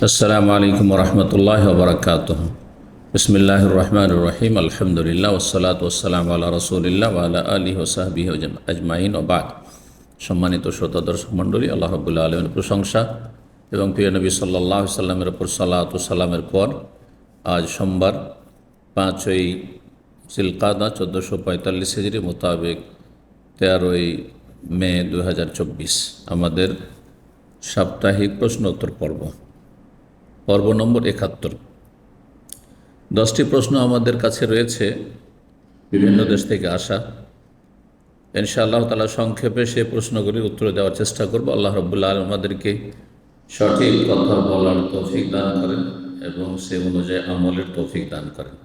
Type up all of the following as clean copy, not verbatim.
আসসালামু আলাইকুম রহমতুল্লাহ বরকাতহ। বিসমিল্লাহির রহমানির রহিম। আলহামদুলিল্লাহ ওয়াসসালাতু ওয়াসসালামু আলা রাসূলিল্লাহ ওয়া আলা আলিহি ওয়া সাহবিহি আজমাইন ওয়া বাদ। সম্মানিত শ্রোতা দর্শক মণ্ডলী, আল্লাহ রাব্বুল আলামিনের প্রশংসা এবং প্রিয় নবী সাল্লাল্লাহু আলাইহি সাল্লামের উপর সালাত ও সালামের পর আজ সোমবার 5ই জিলকাদা 1445 হিজরি মোতাবেক 13ই মে 2024 আমাদের সাপ্তাহিক প্রশ্নোত্তর পর্ব নম্বর 71। 10টি প্রশ্ন আমাদের কাছে রয়েছে, বিভিন্ন দেশ থেকে আসা। ইনশাআল্লাহ তাআলা সংক্ষেপে সেই প্রশ্নগুলির উত্তর দেওয়ার চেষ্টা করব। আল্লাহ রাব্বুল আলামিন আমাদেরকে সঠিক কথা বলার তৌফিক দান করেন এবং সে অনুযায়ী আমলের তৌফিক দান করেন।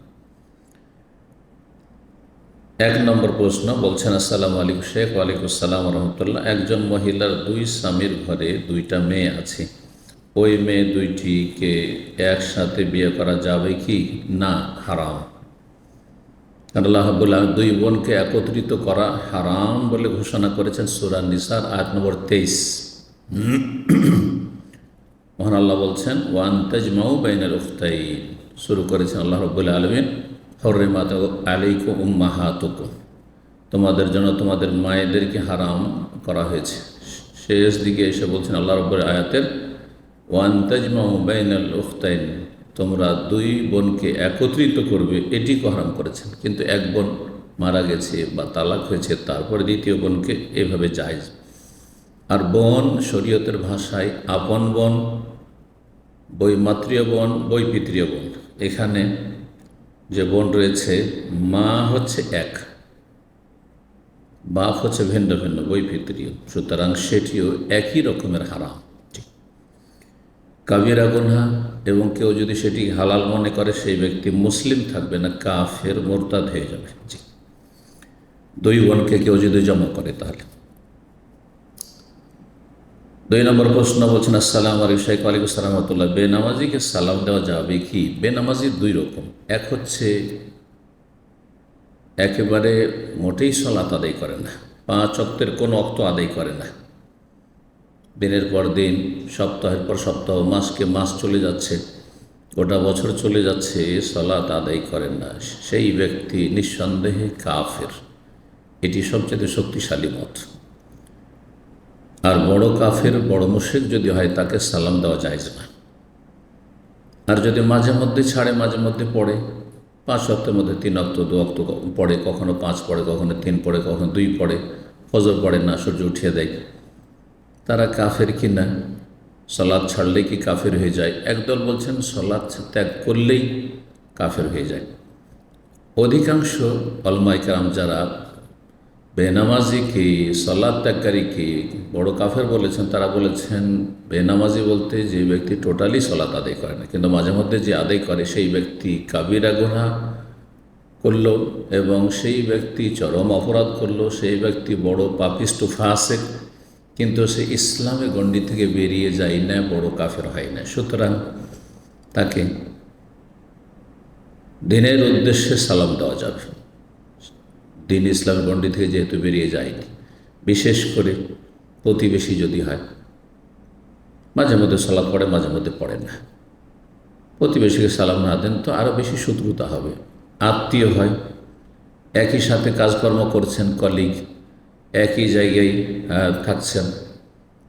1 নম্বর প্রশ্ন বলছেন, আসসালামু আলাইকুম শেখ। ওয়ালাইকুম আসসালাম রহমতুল্লাহ। একজন মহিলার 2 স্বামীর ঘরে 2টা মেয়ে আছে, ওই মেয়ে 2টিকে একসাথে বিয়ে করা যাবে কি না হারাম? আল্লাহ রাব্বুল আলামিন 2 বোনকে একত্রিত করা হারাম বলে ঘোষণা করেছেন সূরা নিসার আয়াত নম্বর 23। মহান আল্লাহ বলছেন, ওয়ান তাজমাউ বাইনাল উখতাইন। শুরু করেছেন আল্লাহ রাব্বুল আলামিন, হুররিমাত আলাইকুম উম্মাহাতুকুম, তোমাদের জন্য তোমাদের মায়েদেরকে হারাম করা হয়েছে। শেষ দিকে এসে বলছেন আল্লাহ রাব্বুল আয়াতের, ওয়ান তাজমাউ বাইনাল উখতাইন, তোমরা 2 বোনকে একত্রিত করবে, এটিকে হারাম করেছেন। কিন্তু এক বোন মারা গেছে বা তালাক হয়েছে, তারপরে দ্বিতীয় বোনকে এভাবে জায়েজ। আর বোন শরীয়তের ভাষায় আপন বোন, বৈমাত্রীয় বোন, বৈপিত্রীয় বোন। এখানে যে বোন রয়েছে, মা হচ্ছে এক, বাপ হচ্ছে ভিন্ন ভিন্ন, বৈপিত্রীয়, সুতরাং সেটিও একই রকমের হারাম। কাবিরা গুনহা, এবং কেউ যদি সেটি হালাল মনে করে সেই ব্যক্তি মুসলিম থাকবে না, কাফের মুরতাদ হয়ে যাবে। জি, 2 বোনকে কেউ যদি জমা করে তাহলে। 2 নম্বর প্রশ্ন বলছেন, আসসালামু আলাইকুম শেখ। ওয়ালাইকুম আসসালাম রাহমাতুল্লাহ। বেনামাজিকে সালাম দেওয়া যাবে কি? বেনামাজি 2 রকম। এক হচ্ছে একেবারে মোটেই সালাত আদায় করে না, 5 ওয়াক্তের কোনো ওয়াক্ত আদায় করে না, দিনের পর দিন, সপ্তাহের পর সপ্তাহ, মাসকে মাস চলে যাচ্ছে, গোটা বছর চলে যাচ্ছে, সালাত আদায় করেন না, সেই ব্যক্তি নিঃসন্দেহে কাফের। এটি সবচেয়ে শক্তিশালী মত। আর বড় কাফের, বড় মুশরিক যদি হয়, তাকে সালাম দেওয়া জায়েজ না। আর যদি মাঝে মধ্যে ছাড়ে, মাঝে মধ্যে পড়ে, 5 ওয়াক্তের মধ্যে 3 ওয়াক্ত, 2 ওয়াক্ত পড়ে, কখনো 5 পড়ে, কখনো 3 পড়ে, কখনো 2 পড়ে, ফজর পড়ে না, সূর্য উঠিয়ে দেয়, তারা কাফের কি না? সালাত ছাড়লেই কি কাফের হয়ে যায়? একদল বলছেন সালাত ত্যাগ করলেই কাফের হয়ে যায়। অধিকাংশ উলামায়ে কেরাম যারা বেনামাজিকে, সালাত ত্যাগকারীকে বড় কাফের বলেছেন, তারা বলেছেন বেনামাজি বলতে যে ব্যক্তি টোটালি সালাত আদায় করে না, কিন্তু মাঝে মধ্যে যে আদায় করে সেই ব্যক্তি কাবিরা গুনাহ করল এবং সেই ব্যক্তি চরম অপরাধ করল, সেই ব্যক্তি বড় পাপিষ্ঠ ফাসিক, কিন্তু সে ইসলামের গণ্ডি থেকে বেরিয়ে যায় না, বড় কাফের হয় না। সুতরাং তাকে দিনের উদ্দেশ্যে সালাম দেওয়া যাবে, দিন ইসলামের গণ্ডি থেকে যেহেতু বেরিয়ে যায়নি। বিশেষ করে প্রতিবেশী যদি হয়, মাঝে মধ্যে সালাম পড়ে, মাঝে মধ্যে পড়ে না, প্রতিবেশীকে সালাম না দেন তো আরও বেশি শত্রুতা হবে। আত্মীয় হয়, একই সাথে কাজকর্ম করছেন, কলিগ, একই জায়গায় থাকছেন,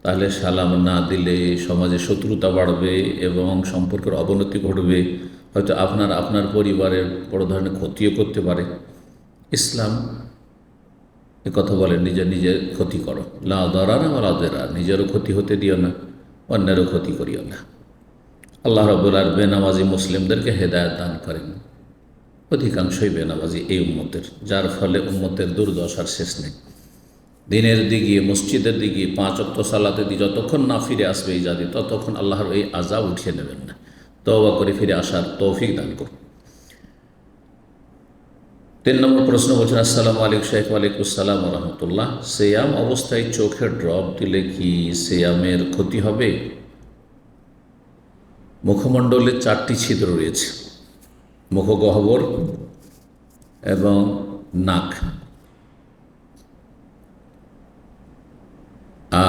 তাহলে সালাম না দিলে সমাজে শত্রুতা বাড়বে এবং সম্পর্কের অবনতি ঘটবে। হয়তো আপনার পরিবারের বড় ধরনের ক্ষতিও করতে পারে। ইসলাম কথা বলে, নিজের ক্ষতি করো, লা দারারা ওয়ালা দিরার, নিজেরও ক্ষতি হতে দিও না, অন্যেরও ক্ষতি করিও না। আল্লাহ রাব্বুল আলামিন বেনামাজি মুসলিমদেরকে হেদায়েত দান করেন। অধিকাংশই বেনামাজি এই উম্মতের, যার ফলে উম্মতের দুর্দশার শেষ নেই। দিনের দিকে, মসজিদের দিকে, 5 ওয়াক্ত সালাতের দিকে যতক্ষণ না ফিরে আসবে এই জাতি, ততক্ষণ আল্লাহর এই আযাব উঠিয়ে নেবেন না। তওবা করে ফিরে আসার তৌফিক দান করুন। 3 নম্বর প্রশ্ন বলছেন, আসসালামু আলাইকুম শেখ। ওয়ালাইকুম আসসালাম রহমতুল্লাহ। সিয়াম অবস্থায় চোখে ড্রপ দিলে কি সিয়ামের ক্ষতি হবে? মুখমণ্ডলে 4টি ছিদ্র রয়েছে, মুখগহ্বর এবং নাক,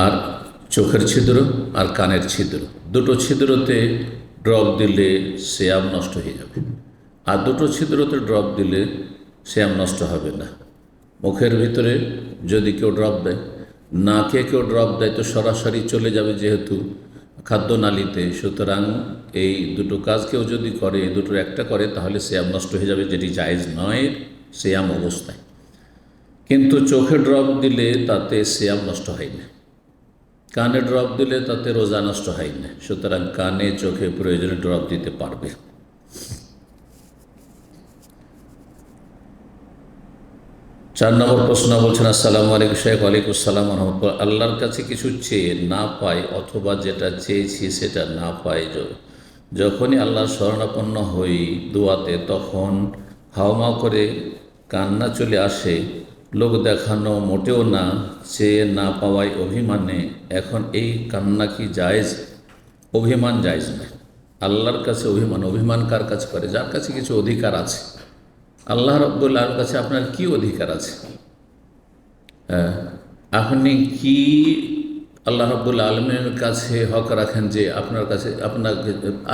আর চোখের ছিদ্র আর কানের ছিদ্র। দুটো ছিদ্রতে ড্রপ দিলে সিয়াম নষ্ট হয়ে যাবে। আর দুটো ছিদ্রতে ড্রপ দিলে সিয়াম নষ্ট হবে না। মুখের ভিতরে যদি কেউ ড্রপ দেয়, নাকে কেউ ড্রপ দেয়, তো সরাসরি চলে যাবে যেহেতু খাদ্যনালীতে। সুতরাং এই দুটো কাজ কেউ যদি করে, এই দুটোর একটা করে, তাহলে সিয়াম নষ্ট হয়ে যাবে, যেটি জায়েজ নয় সিয়াম অবস্থায়। কিন্তু চোখে ড্রপ দিলে তাতে সিয়াম নষ্ট হয় না, কানে ড্রপ দিলে তাতে রোজা নষ্ট হয় না। সুতরাং কানে চোখে প্রয়োজনে ড্রপ দিতে পারবে। 4 নম্বর প্রশ্ন বলছেন, আসসালামু আলাইকুম শেখ। ওয়ালাইকুম আসসালাম ওয়া রাহমাতুল্লাহ। আল্লাহর কাছে কিছু চেয়ে না পাই অথবা যেটা চেয়েছি সেটা না পাই, যখনই আল্লাহর শরণাপন্ন হই দোয়াতে, তখন হাওমাও করে কান্না চলে আসে, লোক দেখানো মোটেও না, চেয়ে না পাওয়ায় অভিমানে। এখন এই কান্না কি জায়েজ? অভিমান জায়েজ নয়। আল্লাহর কাছে অভিমান কার কাছে করে? যার কাছে কিছু অধিকার আছে। আল্লাহ রাব্বুল আলামিনের কাছে আপনার কি অধিকার আছে? আপনি কি আল্লাহ রাব্বুল আলামিনের কাছে হক রাখেন যে আপনার কাছে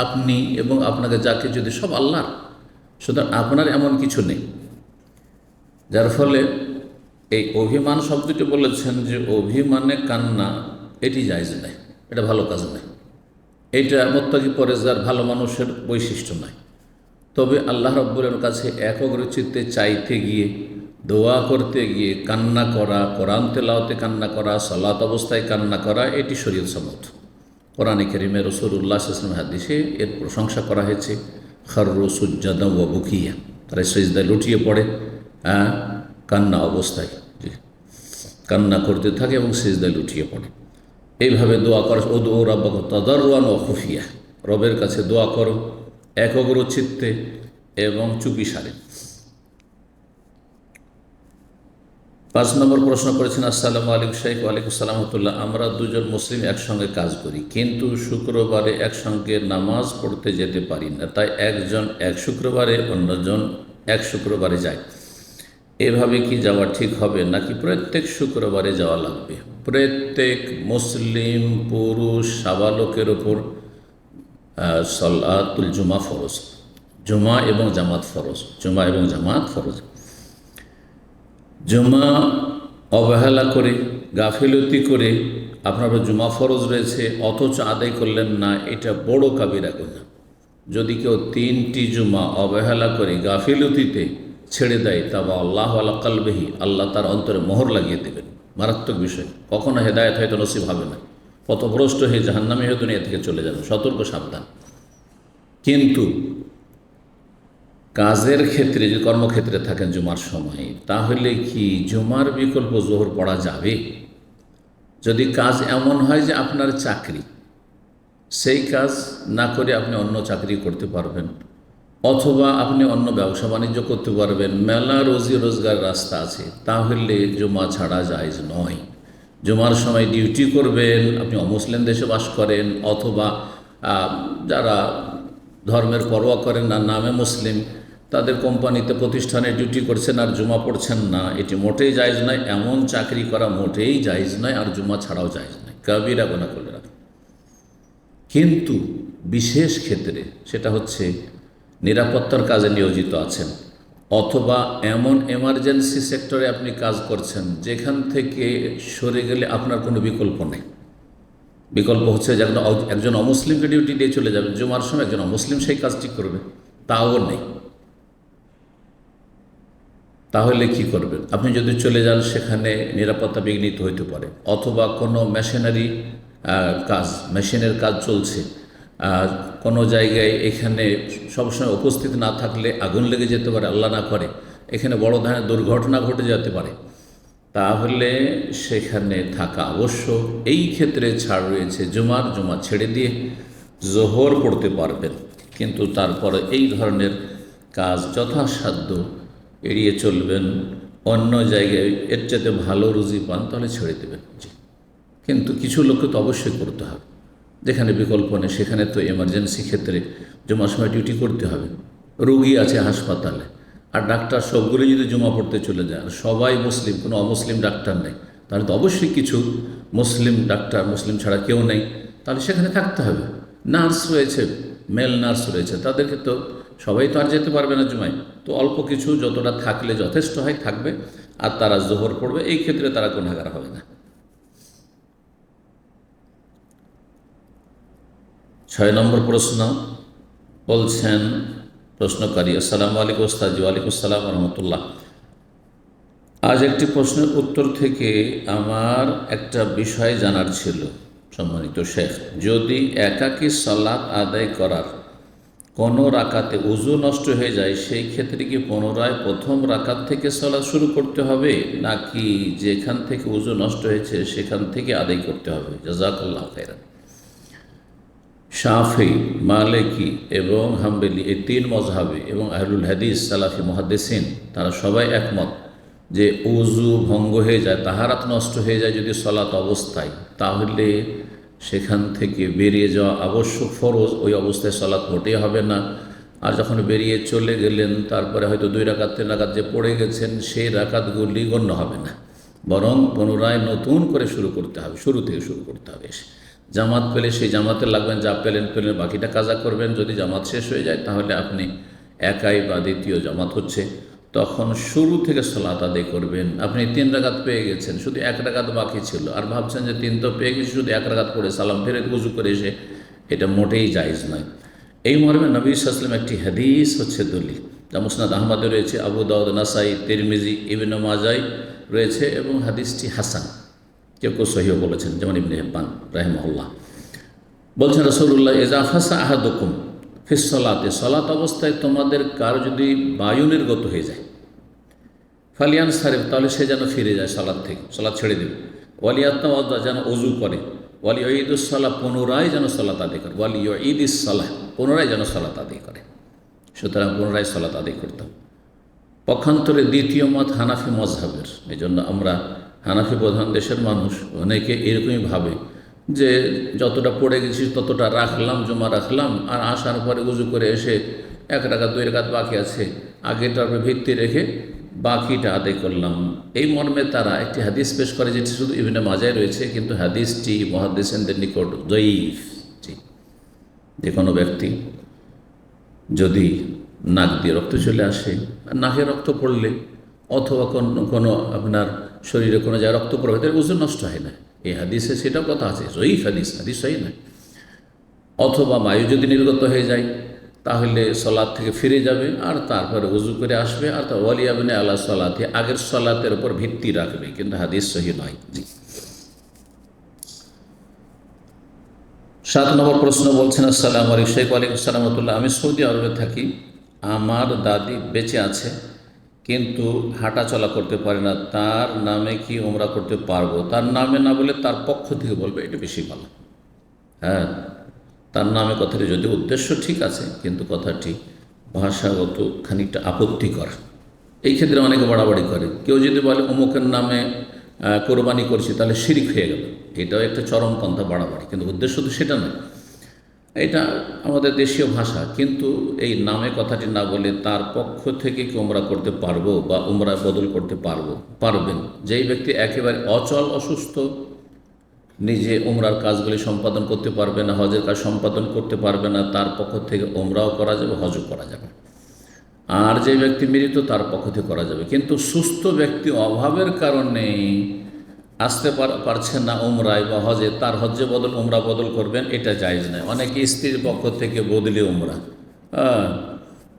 আপনি এবং আপনাকে যাকে যদি সব আল্লাহর, সুতরাং আপনার এমন কিছু নেই। যার ফলে এই অভিমান শব্দটি বলেছেন যে অভিমানে কান্না, এটি জায়েজ নয়, এটা ভালো কাজ নয়, এটা মুত্তাকি পরেজগার ভালো মানুষের বৈশিষ্ট্য নয়। তবে আল্লাহ রাব্বুলের কাছে একগ্রচিত্তে চাইতে গিয়ে, দোয়া করতে গিয়ে কান্না করা, কোরআন তেলাওয়াতে কান্না করা, সালাত অবস্থায় কান্না করা, এটি শরীয়ত সম্মত। কোরআনে কারীমে রাসূলুল্লাহ সাল্লাল্লাহু আলাইহি ওয়াসাল্লাম হাদিসে এর প্রশংসা করা হয়েছে, খাররু সুজ্জাদান ওয়া বুকিয়া, তারা সিজদায় লুটিয়ে পড়ে কান্না অবস্থায়, কান্না করতে থাকে এবং সিজদায় লুটিয়ে পড়ে। এইভাবে দোয়া করে, উদউ রাব্বাকা তাদাররুআন ওয়া খুফিয়া, রবের কাছে দোয়া করো একগ্রচিত্তে এবং চুপিসারে। 5 নম্বর প্রশ্ন করেছেন, আসসালামু আলাইকুম শেখ। ওয়ালাইকুম আসসালাম ওয়া রাহমাতুল্লাহ। আমরা দুজন মুসলিম একসঙ্গে কাজ করি, কিন্তু শুক্রবারে একসঙ্গে নামাজ পড়তে যেতে পারি না, তাই একজন এক শুক্রবারে অন্যজন এক শুক্রবারে যায়। এভাবে কি যাওয়া ঠিক হবে, নাকি প্রত্যেক শুক্রবারে যাওয়া লাগবে? প্রত্যেক মুসলিম পুরুষ সাবালকের ওপর সলাতুল জুমা ফরজ, জুমা এবং জামাত ফরজ, জুমা এবং জামাত ফরজ। জুমা অবহেলা করে, গাফিলতি করে আপনার জুমা ফরজ রয়েছে অথচ আদায় করলেন না, এটা বড় কাবিরা গুনাহ। যদি কেউ 3টি জুমা অবহেলা করে গাফিলতিতে ছেড়ে দেয়, তবে আল্লাহু আলা কলবিহি, আল্লাহ তার অন্তরে মোহর লাগিয়ে দেবেন। মারাত্মক বিষয়। কখনো হেদায়েত হয়তো নসিব হবে না, পথভ্রষ্ট হয়ে জাহান্নামী হয়ে দুনিয়া থেকে চলে যাবে। সতর্ক, সাবধান। কিন্তু কাজের ক্ষেত্রে, যদি কর্মক্ষেত্রে থাকেন জুমার সময়, তাহলে কি জুমার বিকল্প জোহর পড়া যাবে? যদি কাজ এমন হয় যে আপনার চাকরি, সেই কাজ না করে আপনি অন্য চাকরি করতে পারবেন, অথবা আপনি অন্য ব্যবসা বাণিজ্য করতে পারবেন, মেলা রোজি রোজগার রাস্তা আছে, তাহলে জুমা ছাড়া জায়েজ নয়। জুমার সময় ডিউটি করবেন, আপনি অমুসলিম দেশে বাস করেন, অথবা যারা ধর্মের পরোয়া করেন না, নামে মুসলিম, তাদের কোম্পানিতে প্রতিষ্ঠানে ডিউটি করছেন আর জুমা পড়ছেন না, এটি মোটেই জায়েজ নয়। এমন চাকরি করা মোটেই জায়েজ নয়, আর জুমা ছাড়াও জায়েজ নয়, কাবিরা গুনাহ করে রাখেন। কিন্তু বিশেষ ক্ষেত্রে, সেটা হচ্ছে নিরাপত্তার কাজে নিয়োজিত আছেন, অথবা এমন এমার্জেন্সি সেক্টরে আপনি কাজ করছেন যেখান থেকে সরে গেলে আপনার কোনো বিকল্প নেই। বিকল্প হচ্ছে যে একজন অমুসলিমকে ডিউটি দিয়ে চলে যাবেন, জুমার সময় একজন অমুসলিম সেই কাজটি করবে, তাও নেই। তাহলে কি করবেন? আপনি যদি চলে যান, সেখানে নিরাপত্তা বিঘ্নিত হইতে পারে, অথবা কোনো মেশিনারি কাজ, মেশিনের কাজ চলছে কোনো জায়গায়, এখানে সবসময় উপস্থিত না থাকলে আগুন লেগে যেতে পারে, আল্লাহ না করে, এখানে বড় ধরনের দুর্ঘটনা ঘটে যেতে পারে, তাহলে সেখানে থাকা আবশ্যক। এই ক্ষেত্রে ছাড় রয়েছে জুমার। জুমা ছেড়ে দিয়ে জোহর পড়তে পারবেন, কিন্তু তারপরে এই ধরনের কাজ যথাসাধ্য এড়িয়ে চলবেন। অন্য জায়গায় এর চাইতে ভালো রুজি পান, তাহলে ছেড়ে দেবেন। কিন্তু কিছু লোককে তো অবশ্যই করতে হবে, যেখানে বিকল্প নেই, সেখানে তো এমার্জেন্সি ক্ষেত্রে জুমার সময় ডিউটি করতে হবে। রোগী আছে হাসপাতালে, আর ডাক্তার সবগুলো যদি জুমা পড়তে চলে যায়, আর সবাই মুসলিম, কোনো অমুসলিম ডাক্তার নেই, তাহলে তো অবশ্যই কিছু মুসলিম ডাক্তার, মুসলিম ছাড়া কেউ নেই, তাহলে সেখানে থাকতে হবে। নার্স রয়েছে মেল নার্স রয়েছে, তাদেরকে তো সবাই তো আর যেতে পারবে না জুমায়, তো অল্প কিছু যতটা থাকলে যথেষ্ট হয় থাকবে, আর তারা জোহর পড়বে, এই ক্ষেত্রে তারা গুনাহগার হবে না। 6 নম্বর প্রশ্ন বলছেন প্রশ্নকারী, আসসালামু আলাইকুম ওস্তাদ। ওয়ালাইকুম আসসালাম রহমতুল্লাহ। আজ একটি প্রশ্নের উত্তর থেকে আমার একটা বিষয় জানার ছিল। সম্মানিত শেখ, যদি একাকী সালাত আদায় করার কোনো রাকাতে উজু নষ্ট হয়ে যায়, সেই ক্ষেত্রে কি পুনরায় প্রথম রাকাত থেকে সালাত শুরু করতে হবে, নাকি যেখান থেকে উজু নষ্ট হয়েছে সেখান থেকে আদায় করতে হবে? জাযাকাল্লাহু খাইরান। শাফি, মালিকি এবং হাম্বলি, এই 3 মযহাবে এবং আহলুল হাদিস সালাফি মুহাদ্দিসিন তারা সবাই একমত যে উজু ভঙ্গ হয়ে যায়, তাহারাত নষ্ট হয়ে যায় যদি সলাত অবস্থায়, তাহলে সেখান থেকে বেরিয়ে যাওয়া আবশ্যক, ফরজ। ওই অবস্থায় সলাত মোটেই হবে না। আর যখন বেরিয়ে চলে গেলেন, তারপরে হয়তো 2 রাকাত 3 রাকাত যে পড়ে গেছেন, সেই রাকাতগুলি গণ্য হবে না, বরং পুনরায় নতুন করে শুরু করতে হবে, শুরু থেকে শুরু করতে হবে। জামাত পেলে সেই জামাতে লাগবেন, যা পেলেন বাকিটা কাজা করবেন। যদি জামাত শেষ হয়ে যায়, তাহলে আপনি একাই বা দ্বিতীয় জামাত হচ্ছে, তখন শুরু থেকে সালাত আদায় করবেন। আপনি 3 রাকাত পেয়ে গেছেন, শুধু 1 রাকাত বাকি ছিল, আর ভাবছেন যে 3 তো পেয়ে গেছি, শুধু 1 রাকাত পড়ে সালাম ফেরে উজু করে এসে, এটা মোটেই জায়েজ নয়। এই মর্মে নবী সাল্লাল্লাহু আলাইহি ওয়াসাল্লাম একটি হাদিস হচ্ছে দলিল, যা মুসনাদ আহমদে রয়েছে, আবু দাউদ, নাসাই, তিরমিজি, ইবনে মাজায় রয়েছে, এবং হাদিসটি হাসান, কেউ কেউ সহিহ বলেছেন, যেমন ইবনে হিব্বান রাহিমাহুল্লাহ। বলছেন রাসূলুল্লাহ, ইযা ফাসা আহাদুকুম ফিস সালাতে, সালাত অবস্থায় তোমাদের কার যদি বায়ু নির্গত হয়ে যায়, ফালিয়ান সারেফ, তাহলে সে যেন ফিরে যায় সালাত থেকে, সালাত ছেড়ে দেবে। ওয়ালিয়াত্তাওয়াদ্দা, যেন অজু করে। ওয়ালি ঈদুস সালাহ, পুনরায় যেন সালাত আদায় করে। ওয়ালি ঈদিস সালাহ, পুনরায় যেন সালাত আদায় করে। সুতরাং পুনরায় সালাত আদায় করতাম। পক্ষান্তরে দ্বিতীয় মত হানাফি মযহাবের। এই জন্য আমরা হানাফি প্রধান দেশের মানুষ, অনেকে এরকমই ভাবে যে যতটা পড়ে গেছি ততটা রাখলাম, জমা রাখলাম, আর আসার পরে উজু করে এসে 1 রাকাত 2 রাকাত বাকি আছে, আগেটার উপর ভিত্তি রেখে বাকিটা আদায় করলাম। এই মর্মে তারা একটি হাদিস পেশ করে, যেটি শুধু ইবনে মাজায় রয়েছে, কিন্তু হাদিসটি মুহাদ্দিসিনদের নিকট যঈফ। যে কোনো ব্যক্তি যদি নাক দিয়ে রক্ত চলে আসে, নাকে রক্ত পড়লে, অথবা কোনো আপনার শরীরে কোনো জায়গায় রক্ত পড়ে, তার উজু নষ্ট হয় না। এই হাদিসে সেটাও কথা আছে, যঈফ হাদিস, হাদিস সহি না। অথবা বায়ু যদি নির্গত হয়ে যায়, তাহলে সলাৎ থেকে ফিরে যাবে, আর তারপরে উজু করে আসবে, আর তার ওয়ালিয়াবিনে আল্লাহ সলাতে, আগের সলাতের উপর ভিত্তি রাখবে, কিন্তু হাদিস সহি নয়। জি। 7 নম্বর প্রশ্ন বলছেন, আসসালামু আলাইকুম শেখ। ওয়ালাইকুম আসসালাম রাহমাতুল্লাহ। আমি সৌদি আরবে থাকি, আমার দাদি বেঁচে আছে কিন্তু হাঁটা চলা করতে পারে না, তার নামে কি উমরা করতে পারবো? তার নামে না বলে তার পক্ষ থেকে বলবে, এটা বেশি ভালো। হ্যাঁ, তার নামে কথাটি যদি উদ্দেশ্য ঠিক আছে, কিন্তু কথাটি ভাষাগত খানিকটা আপত্তিকর। এই ক্ষেত্রে অনেকে বাড়াবাড়ি করে। কেউ যদি বলে অমুকের নামে কোরবানি করছি, তাহলে শিরিক হয়ে গেল, এটাও একটা চরমপন্থা বাড়াবাড়ি, কিন্তু উদ্দেশ্য তো সেটা নয়। এটা আমাদের দেশীয় ভাষা, কিন্তু এই নামে কথাটি না বলে তার পক্ষ থেকে কি উমরা করতে পারবো বা উমরা বদল করতে পারবেন। যেই ব্যক্তি একেবারে অচল অসুস্থ, নিজে উমরার কাজগুলি সম্পাদন করতে পারবে না, হজের কাজ সম্পাদন করতে পারবে না, তার পক্ষ থেকে উমরাও করা যাবে, হজও করা যাবে। আর যে ব্যক্তি মৃত, তার পক্ষ থেকে করা যাবে। কিন্তু সুস্থ ব্যক্তি অভাবের কারণে আসতে পারছে না উমরায় বা হজে, তার হজ্জে বদল উমরা বদল করবেন, এটা জায়েজ নয়। অনেকে স্ত্রীর পক্ষ থেকে বদলি উমরা,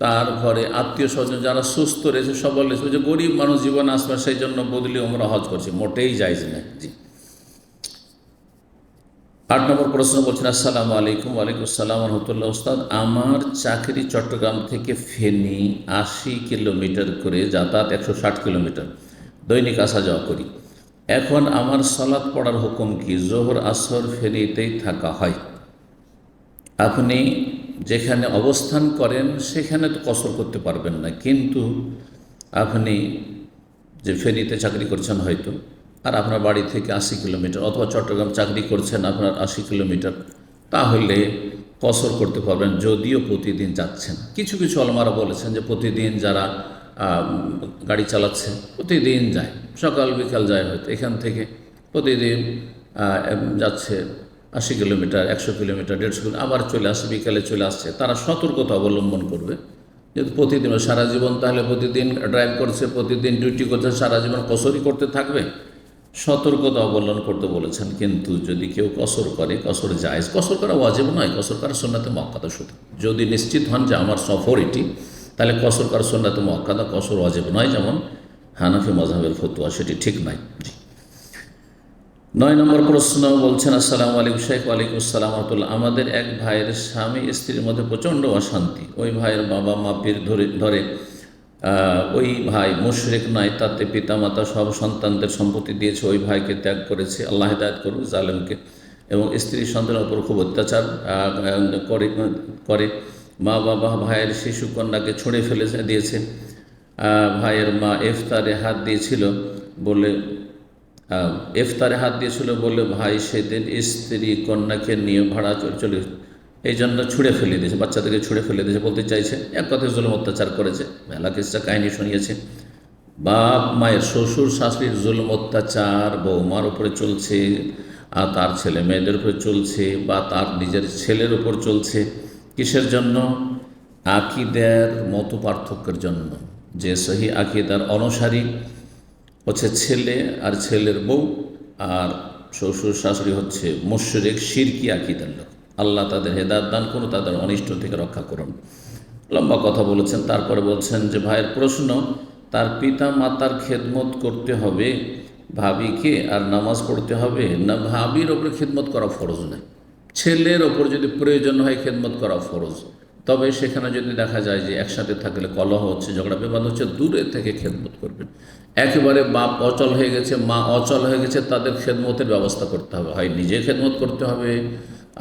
তার ঘরে আত্মীয় স্বজন যারা সুস্থ রয়েছে, সবল রয়েছে, যে গরিব মানুষ জীবন আসবে, সেই জন্য বদলি উমরা হজ করছে, মোটেই জায়েজ নয়। জি। 8 নম্বর প্রশ্ন বলছেন, আসসালামু আলাইকুম। ওয়ালাইকুম আসসালাম রহমতুল্লাহ। উস্তাদ, আমার চাকরি চট্টগ্রাম থেকে ফেনী 80 কিলোমিটার করে, যাতায়াত 160 কিলোমিটার, দৈনিক আসা যাওয়া করি। এখন আমার সালাত পড়ার হুকুম কি? জোহর আসর ফেনীতেই থাকা হয়। আপনি যেখানে অবস্থান করেন সেখানে তো কসর করতে পারবেন না, কিন্তু আপনি যে ফেনীতে চাকরি করছেন হয়তো, আর আপনার বাড়ি থেকে 80 কিলোমিটার, অথবা চট্টগ্রাম চাকরি করছেন আপনার 80 কিলোমিটার, তাহলে কসর করতে পারবেন, যদিও প্রতিদিন যাচ্ছেন। কিছু কিছু ওলামারা বলেছেন যে প্রতিদিন যারা গাড়ি চালাচ্ছে, প্রতিদিন যায়, সকাল বিকাল যায়, হয়তো এখান থেকে প্রতিদিন যাচ্ছে 80 কিলোমিটার, 100 কিলোমিটার, 150 কিলোমিটার, আবার চলে আসে, বিকালে চলে আসছে, তারা সতর্কতা অবলম্বন করবে। যেহেতু প্রতিদিন সারা জীবন, তাহলে প্রতিদিন ড্রাইভ করছে, প্রতিদিন ডিউটি করছে, সারা জীবন কসরই করতে থাকবে, সতর্কতা অবলম্বন করতে বলেছেন। কিন্তু যদি কেউ কসর করে, কসর জায়েজ, কসর করা ওয়াজিব নয়, কসর করা সুন্নাতে মুআক্কাদা শুধু। যদি নিশ্চিত হন যে আমার সফর এটি, তাহলে কসর করা সুন্নাতে মুআক্কাদা, কসর ওয়াজিব নয়, যেমন হানাফি মাযহাবের ফতোয়া, সেটি ঠিক নাই। জি। 9 নম্বর প্রশ্ন বলছেন, আসসালামু আলাইকুম শেখ। ওয়ালাইকুম আসসালাম ওয়া রাহমাতুল্লাহ। আমাদের এক ভাইয়ের স্বামী স্ত্রীর মধ্যে প্রচণ্ড অশান্তি। ওই ভাইয়ের বাবা মা পীর ধরে ওই ভাই মুশরিক নয়, তাতে পিতামাতা সব সন্তানদের সম্পত্তি দিয়েছে, ওই ভাইকে ত্যাগ করেছে। আল্লাহ হিদায়াত করুক জালেমকে। এবং স্ত্রী সন্তানের উপর খুব অত্যাচার করে। মা বাবা ভাইয়ের শিশু কন্যাকে ছুঁড়ে ফেলে দিয়েছে। ভাইয়ের মা ইফতারে হাত দিয়েছিল বলে ভাই সেদিন স্ত্রী কন্যাকে নিয়ে ভাড়া চলে, এই জন্য ছুঁড়ে ফেলে দিয়েছে, বাচ্চাদেরকে ছুঁড়ে ফেলে দিয়েছে। বলতে চাইছে এক কথায় জুলুম অত্যাচার করেছে। মেলা কিসা কাহিনী শুনিয়েছে। বাপ মায়ের, শ্বশুর শাশুড়ির জুলুম অত্যাচার বৌমার উপরে চলছে, আর তার ছেলে মেয়েদের উপরে চলছে, বা তার নিজের ছেলের উপর চলছে। কিসের জন্য? আকিদার মত পার্থক্যের জন্য। যে সহি আকিদার অনুসারী হচ্ছে ছেলে আর ছেলের বউ, আর শ্বশুর শাশুড়ি হচ্ছে মুশরিক শিরকি আকিদার লোক। আল্লাহ তাদের হেদায়েত দান করুন, তাদের অনিষ্ট থেকে রক্ষা করুন। লম্বা কথা বলেছেন। তারপরে বলছেন যে ভাইয়ের প্রশ্ন, তার পিতা মাতার খেদমত করতে হবে ভাবিকে, আর নামাজ পড়তে হবে না? ভাবির ওপরে খেদমত করা ফরজ নয়। ছেলের ওপর যদি প্রয়োজন হয় খেদমত করা ফরজ। তবে সেখানে যদি দেখা যায় যে একসাথে থাকলে কলহ হচ্ছে, ঝগড়া বিবাদ হচ্ছে, দূরে থেকে খেদমত করবেন। একেবারে বাপ অচল হয়ে গেছে, মা অচল হয়ে গেছে, তাদের খেদমতের ব্যবস্থা করতে হবে। হয় নিজে খেদমত করতে হবে,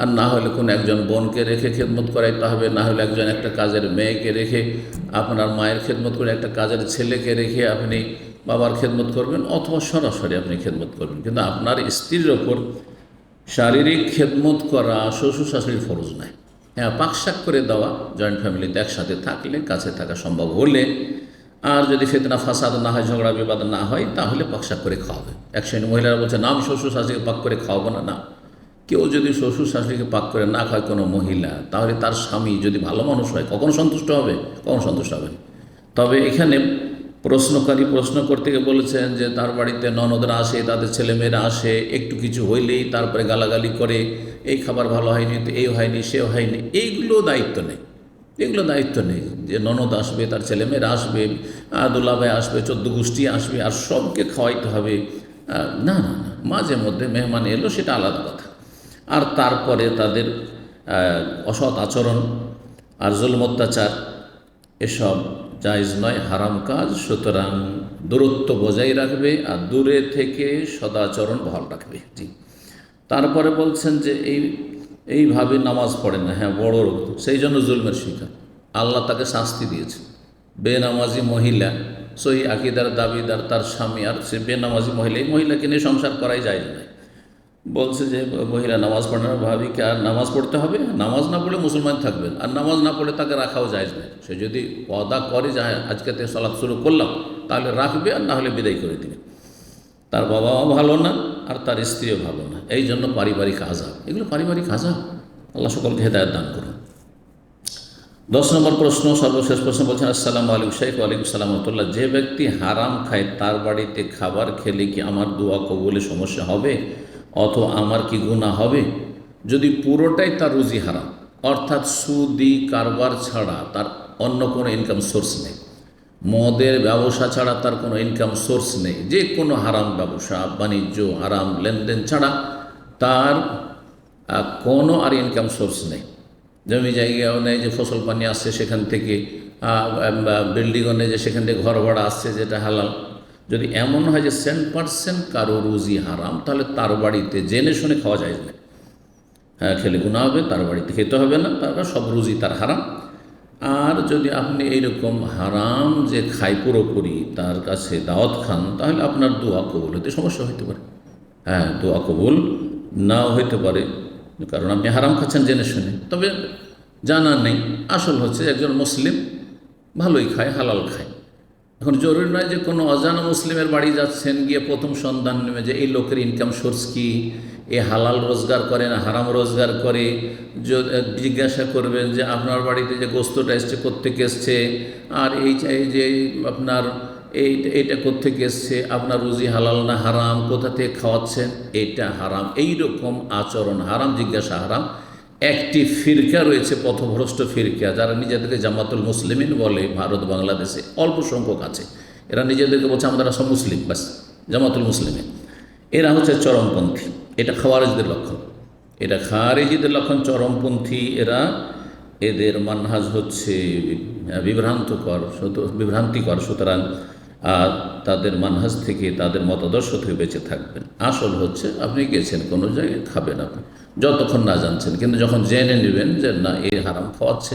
আর না হলে কোনো একজন বোনকে রেখে খেদমত করাইতে হবে, না হলে একজন একটা কাজের মেয়েকে রেখে, আপনার মায়ের খেদমত করে একটা কাজের ছেলেকে রেখে আপনি বাবার খেদমত করবেন, অথবা সরাসরি আপনি খেদমত করবেন। কিন্তু আপনার স্ত্রীর ওপর শারীরিক খেদমত করা শ্বশুর শাশুড়ির ফরজ নয়। হ্যাঁ, পাকশাক করে দেওয়া, জয়েন্ট ফ্যামিলিতে একসাথে থাকলে, কাছে থাকা সম্ভব হলে, আর যদি ফিতনা ফাসাদ না হয়, ঝগড়া বিবাদ না হয়, তাহলে পাকশাক করে খাওয়াবে। এক শ্রেণী মহিলারা বলছে না, আমি শ্বশুর শাশুড়িকে পাক করে খাওয়াবো না। না, কেউ যদি শ্বশুর শাশুড়িকে পাক করে না খায় কোনো মহিলা, তাহলে তার স্বামী যদি ভালো মানুষ হয় কখনো সন্তুষ্ট হবে? কখনো সন্তুষ্ট হবে না। তবে এখানে প্রশ্নকারী প্রশ্ন করতে গিয়ে বলেছেন যে তার বাড়িতে ননদরা আসে, তাদের ছেলেমেয়েরা আসে, একটু কিছু হইলেই তারপরে গালাগালি করে, এই খাবার ভালো হয়নি, তো এই হয়নি, সেও হয়নি। এইগুলো দায়িত্ব নেই, এগুলো দায়িত্ব নেই যে ননদ আসবে, তার ছেলেমেয়েরা আসবে, দুলাভাই আসবে, 14 গোষ্ঠী আসবে, আর সবকে খাওয়াইতে হবে। না না না, মাঝে মধ্যে মেহমান এলো, সেটা আলাদা কথা। আর তারপরে তাদের অসৎ আচরণ আর জুলম অত্যাচার, এসব জায়েজ নয়, হারাম কাজ। সুতরাং দূরত্ব বজায় রাখবে, আর দূরে থেকে সদাচরণ বহাল রাখবে। জি। তারপরে বলছেন যে এইভাবে নামাজ পড়ে না। হ্যাঁ, বড় রোগ, সেই জন্য জুলমের শিকার। আল্লাহ তাকে শাস্তি দিয়েছে। বেনামাজি মহিলা, সহি আকিদার দাবিদার তার স্বামী, আর সে বেনামাজি মহিলা, এই মহিলাকে নিয়ে সংসার করাই যায় না। বলছে যে মহিলা নামাজ পড়ে না, ভাবিকে আর নামাজ পড়তে হবে। নামাজ না পড়লে মুসলমান থাকবেন, আর নামাজ না পড়লে তাকে রাখাও যায় না। সে যদি ওয়াদা করে যে আজকে থেকে সালাত শুরু করলাম, তাহলে রাখবে, আর না হলে বিদায় করে দিবে। তার বাবাও ভালো না, আর তার স্ত্রীও ভালো না। এই জন্য পারিবারিক আযাব, এগুলো পারিবারিক আযাব। আল্লাহ সকলকে হেদায়েত দান করুন। 10 নম্বর প্রশ্ন, সর্বশেষ প্রশ্ন বলছেন, আসসালামু আলাইকুম শেখ। ওয়ালাইকুম আসসালাম ওয়া রাহমাতুল্লাহ। যে ব্যক্তি হারাম খায়, তার বাড়িতে খাবার খেলে কি আমার দোয়া কবুলে সমস্যা হবে, অথবা আমার কি গুনাহ হবে? যদি পুরোটাই তার রুজি হারাম, অর্থাৎ সুদি কারবার ছাড়া তার অন্য কোনো ইনকাম সোর্স নেই, মদের ব্যবসা ছাড়া তার কোনো ইনকাম সোর্স নেই, যে কোনো হারাম ব্যবসা বাণিজ্য, হারাম লেনদেন ছাড়া তার কোনো আর ইনকাম সোর্স নেই। জমি জায়গাও নেই যে ফসল পানি আসছে সেখান থেকে, বিল্ডিংও নেই যে সেখান থেকে ঘর ভাড়া আসছে যেটা হালাল। যদি এমন হয় যে 100% কারো রুজি হারাম, তাহলে তার বাড়িতে জেনে শুনে খাওয়া যায় না। হ্যাঁ, খেলে গুনাহ হবে, তার বাড়িতে খেতে হবে না, তারপর সব রুজি তার হারাম। আর যদি আপনি এইরকম হারাম যে খাই পুরোপুরি, তার কাছে দাওয়াত খান, তাহলে আপনার দোয়া কবুল হতে সমস্যা হতে পারে। হ্যাঁ, দোয়া কবুল নাও হইতে পারে, কারণ আপনি হারাম খাচ্ছেন জেনে শুনে। তবে জানা নেই, আসল হচ্ছে একজন মুসলিম ভালোই খায়, হালাল খায়। এখন জরুরি নয় যে কোনো অজানা মুসলিমের বাড়ি যাচ্ছেন, গিয়ে প্রথম সন্ধান নেবে যে এই লোকের ইনকাম সোর্স কি, এ হালাল রোজগার করে না হারাম রোজগার করে, জিজ্ঞাসা করবেন যে আপনার বাড়িতে যে গোস্তটা এসছে কোত্থেকে এসছে, আর এই যে আপনার এইটা কোত্থেকে এসছে, আপনার রুজি হালাল না হারাম, কোথা থেকে খাওয়াচ্ছেন, এটা হারাম, এই রকম আচরণ হারাম, জিজ্ঞাসা হারাম। একটি ফিরকা রয়েছে, পথভ্রষ্ট ফিরকা, যারা নিজেদেরকে জামাতুল মুসলিমিন বলে, ভারত বাংলাদেশে অল্প সংখ্যক আছে, এরা নিজেদেরকে বলছে আমরা সব মুসলিম, বাস জামাতুল মুসলিমিন। এরা হচ্ছে চরমপন্থী, এটা খাওয়ারিজদের লক্ষণ, এটা খারিজিদের লক্ষণ, চরমপন্থী এরা। এদের মানহাজ হচ্ছে বিভ্রান্তিকর, সুতরাং আর তাদের মানহাজ থেকে, তাদের মতাদর্শ থেকে বেঁচে থাকবেন। আসল হচ্ছে আপনি গেছেন কোনো জায়গায়, খাবেন আপনি যতক্ষণ না জানছেন, কিন্তু যখন জেনে নেবেন যে না এ হারাম খাওয়াচ্ছে,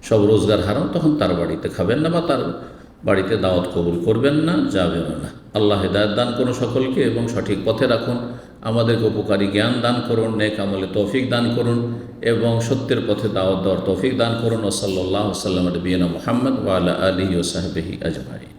সব রোজগার হারাম, তখন তার বাড়িতে খাবেন না বা তার বাড়িতে দাওয়াত কবুল করবেন না, যাবেন না। আল্লাহ হেদায়েত দান করুন সকলকে এবং সঠিক পথে রাখুন, আমাদেরকে উপকারী জ্ঞান দান করুন, নেক আমলে তৌফিক দান করুন এবং সত্যের পথে দাওয়াত দেওয়ার তৌফিক দান করুন। ওয়া সাল্লাল্লাহু আলা নবিয়িনা মুহাম্মদ ওয়া আলা আলিহি ওয়া সাহবিহি আজমাইন।